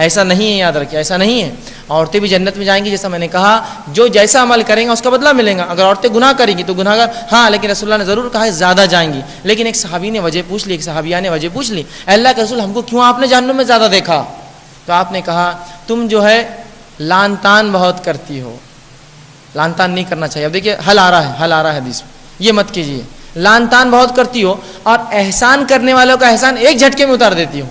ایسا نہیں ہے، یاد رکھیے ایسا نہیں ہے. عورتیں بھی جنت میں جائیں گی، جیسا میں نے کہا جو جیسا عمل کریں گا اس کا بدلہ ملے گا. اگر عورتیں گناہ کریں گی تو گناہ گار ہاں، لیکن رسول اللہ نے ضرور کہا ہے زیادہ جائیں گی. لیکن ایک صحابی نے وجہ پوچھ لی، ایک صحابیہ نے وجہ پوچھ لی، اللہ کے رسول ہم کو کیوں آپ نے جہنم میں زیادہ دیکھا؟ تو آپ نے کہا تم جو ہے لان تان بہت کرتی ہو. لان تان نہیں کرنا چاہیے. اب دیکھیے حل آ رہا ہے حدیث میں، یہ مت کیجیے. لان تان بہت کرتی ہو اور احسان کرنے والوں کا احسان ایک جھٹکے میں اتار دیتی ہو.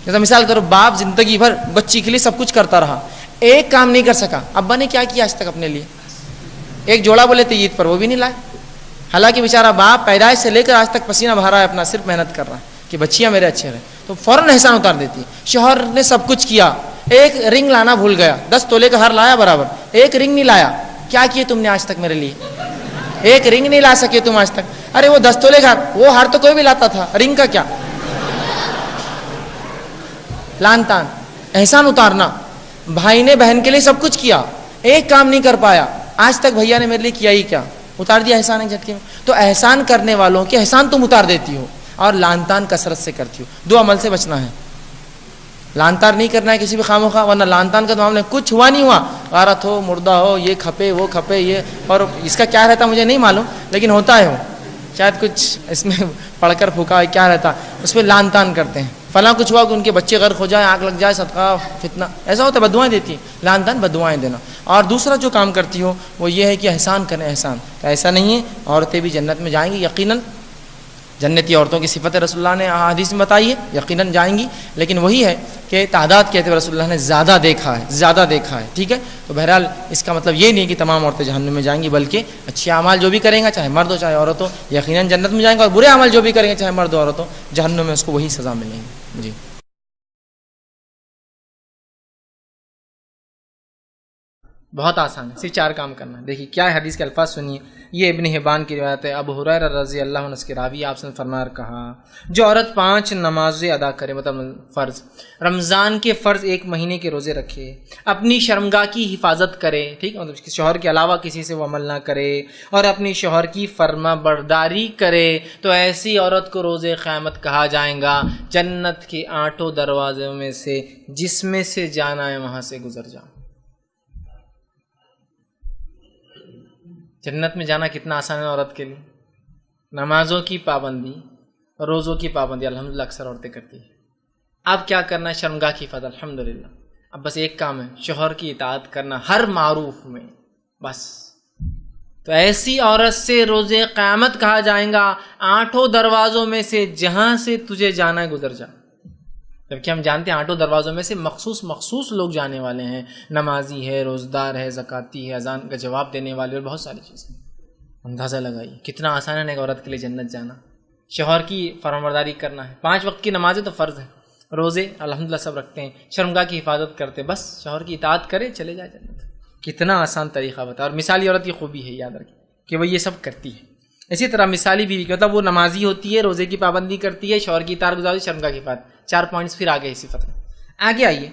جیسا مثال کرو، باپ زندگی بھر بچی کے لیے سب کچھ کرتا رہا، ایک کام نہیں کر سکا. ابا نے کیا کیا آج تک اپنے لیے؟ ایک جوڑا بولے تھے عید پر، وہ بھی نہیں لائے. حالانکہ بیچارہ باپ پیدائش سے لے کر آج تک پسینہ بہا رہا ہے اپنا، صرف محنت کر رہا ہے کہ بچیاں میرے اچھے رہیں. تو فوراً احسان اتار دیتی ہے. شوہر نے سب کچھ کیا، ایک رنگ لانا بھول گیا، 10 تولے کا ہار لایا برابر، ایک رنگ نہیں لایا. کیا کیے تم نے آج تک میرے لیے؟ ایک رنگ نہیں لا سکے تم آج تک. ارے وہ 10 تولے کا وہ ہار تو کوئی بھی لاتا تھا، رنگ کا کیا؟ لان تان، احسان اتارنا. بھائی نے بہن کے لیے سب کچھ کیا، ایک کام نہیں کر پایا، آج تک بھیا نے میرے لیے کیا ہی کیا؟ اتار دیا احسان ایک جھٹکے میں. تو احسان کرنے والوں کے احسان تم اتار دیتی ہو اور لان تان کثرت سے کرتی ہو. 2 عمل سے بچنا ہے. لان تان نہیں کرنا ہے کسی بھی خواہ مخواہ، ورنہ لان تان کا تو معاملہ کچھ ہوا نہیں ہوا، غارت ہو، مردہ ہو، یہ کھپے وہ کھپے، یہ اور اس کا کیا رہتا مجھے نہیں معلوم، لیکن ہوتا ہے وہ شاید کچھ اس میں پڑھ کر پھونکا کیا رہتا، اس پہ لان تان کرتے ہیں. فلاں کچھ ہوا کہ ان کے بچے غرق ہو جائے، آگ لگ جائے، صدقہ فتنہ، ایسا ہوتا ہے. بدوائیں دیتی ہیں. لان تان بدوائیں دینا. اور دوسرا جو کام کرتی ہو وہ یہ ہے کہ احسان کریں. احسان تو ایسا نہیں ہے. عورتیں بھی جنت میں جائیں گی یقیناً. جنتی عورتوں کی صفت رسول اللہ نے حدیث میں بتائی ہے، یقیناً جائیں گی. لیکن وہی ہے کہ تعداد کہتے ہوئے رسول اللہ نے زیادہ دیکھا ہے. ٹھیک ہے. تو بہرحال اس کا مطلب یہ نہیں کہ تمام عورتیں جہنم میں جائیں گی، بلکہ اچھے اعمال جو بھی کریں گا، چاہے مرد ہو چاہے عورت ہو، یقیناً جنت میں جائیں گے. اور برے اعمال جو بھی کریں گے، چاہے مرد ہو عورت ہو، جہنم میں اس کو وہی سزا ملیں گی. جی بہت آسان ہے، صرف 4 کام کرنا ہے. دیکھیے کیا ہے حدیث کے الفاظ سنیے. یہ ابن حبان کی روایت ہے. ابو ہریرہ رضی اللہ عنہ کے راوی، آپ نے فرمایا کہا جو عورت 5 نمازیں ادا کرے، مطلب فرض، رمضان کے فرض 1 مہینے کے روزے رکھے، اپنی شرمگاہ کی حفاظت کرے، ٹھیک ہے، مطلب شوہر کے علاوہ کسی سے وہ عمل نہ کرے، اور اپنی شوہر کی فرما برداری کرے، تو ایسی عورت کو روز قیامت کہا جائے گا جنت کے 8 دروازوں میں سے جس میں سے جانا ہے وہاں سے گزر جاؤ. جنت میں جانا کتنا آسان ہے عورت کے لیے. نمازوں کی پابندی، روزوں کی پابندی الحمدللہ اکثر عورتیں کرتی ہیں. اب کیا کرنا ہے؟ شرمگاہ کی حفاظت. الحمدللہ اب بس ایک کام ہے، شوہر کی اطاعت کرنا ہر معروف میں، بس. تو ایسی عورت سے روز قیامت کہا جائے گا 8 دروازوں میں سے جہاں سے تجھے جانا ہے گزر جا. جبکہ ہم جانتے ہیں 8 دروازوں میں سے مخصوص لوگ جانے والے ہیں. نمازی ہے، روزدار ہے، زکاتی ہے، اذان کا جواب دینے والے، اور بہت ساری چیزیں. اندازہ لگائیے کتنا آسان ہے ایک عورت کے لیے جنت جانا. شوہر کی فرمانبرداری کرنا ہے. 5 وقت کی نمازیں تو فرض ہیں، روزے الحمدللہ سب رکھتے ہیں، شرمگاہ کی حفاظت کرتے، بس شوہر کی اطاعت کرے چلے جائے جنت. کتنا آسان طریقہ بتا. اور مثالی عورت کی خوبی ہے، یاد رکھیں کہ وہ یہ سب کرتی ہے. اسی طرح مثالی بیوی کا مطلب وہ نمازی ہوتی ہے، روزے کی پابندی کرتی ہے، شوہر کی اطاعت گزارتی ہے، شرمگاہ کی حفاظت. 4 پوائنٹس پھر آگے اسی صفت میں. آگے آئیے.